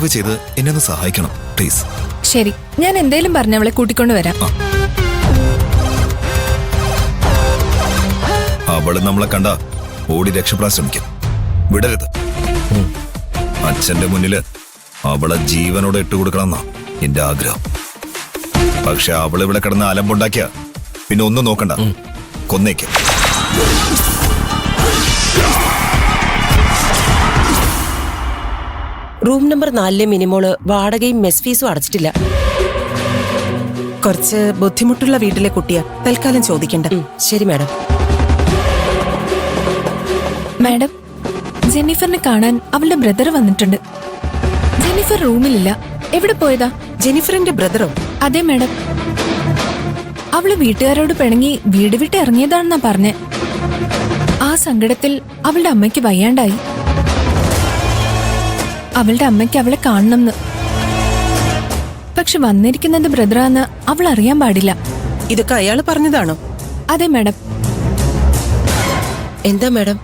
ദയവ് ചെയ്ത് എന്നെ ഒന്ന് സഹായിക്കണം പ്ലീസ്. ശരി, ഞാൻ എന്തേലും പറഞ്ഞ അവളെ കൂട്ടിക്കൊണ്ട് വരാം. അവള് നമ്മളെ കണ്ട ഓടി രക്ഷപ്പെടാൻ ശ്രമിക്കും. വിടരുത്. അച്ഛന്റെ മുന്നില് അവളെ ജീവനോടെ ഇട്ടുകൊടുക്കണമെന്നാ എന്റെ ആഗ്രഹം. പക്ഷെ അവളിവിടെ കിടന്ന് അലമ്പുണ്ടാക്കിയ പിന്നെ ഒന്നും നോക്കണ്ട, കൊന്നേക്ക്. റൂം നമ്പർ 4 മിനിമോള് വാടകയും മെസ് ഫീസും അടച്ചിട്ടില്ല. കുറച്ച് ബുദ്ധിമുട്ടുള്ള വീട്ടിലെ കുട്ടിയാ, തൽക്കാലം ചോദിക്കണ്ട. ശരി മാഡം. മാഡം, ജെന്നിഫറിനെ കാണാൻ അവളുടെ ബ്രദർ വന്നിട്ടുണ്ട്. ജെന്നിഫർ റൂമിലില്ല. എവിടെ പോയതാ? ജെന്നിഫറിന്റെ ബ്രദറോ? അതെ മാഡം. അവള് വീട്ടുകാരോട് പിണങ്ങി വീട് വിട്ട് ഇറങ്ങിയതാണെന്നാ പറഞ്ഞേ. ആ സങ്കടത്തിൽ അവളുടെ അമ്മയ്ക്ക് വയ്യാണ്ടായി. അവളുടെ അമ്മയ്ക്ക് അവളെ കാണണമെന്ന്. പക്ഷെ വന്നിരിക്കുന്നത് ബ്രദറാന്ന് അവൾ അറിയാൻ പാടില്ല. ഇതൊക്കെ അയാള് പറഞ്ഞതാണോ? അതെ മാഡം. എന്താ മാഡം?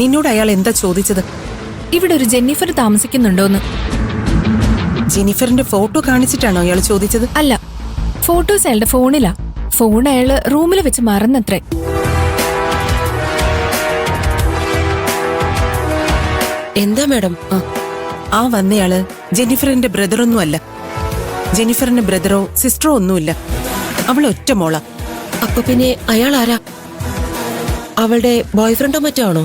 നിന്നോട് അയാൾ എന്താ ചോദിച്ചത്? ഇവിടെ ഒരു ജെന്നിഫർ താമസിക്കുന്നുണ്ടോന്ന്. ജെന്നിഫറിന്റെ ഫോട്ടോ കാണിച്ചിട്ടാണോ അയാൾ ചോദിച്ചത്? അല്ല, ഫോട്ടോസ് അയാളുടെ ഫോണിലാ. ഫോൺ അയാള് റൂമിൽ വെച്ച് മറന്നത്രേ. എന്താ മാഡം? ആ വന്നയാള് ജെന്നിഫറിന്റെ ബ്രദറൊന്നും അല്ല. ജെന്നിഫറിന്റെ ബ്രദറോ സിസ്റ്ററോ ഒന്നുമില്ല. അവൾ ഒറ്റ മോളാ. അപ്പൊ പിന്നെ അയാൾ ആരാ? അവളുടെ ബോയ്ഫ്രണ്ടോ മറ്റോ ആണോ?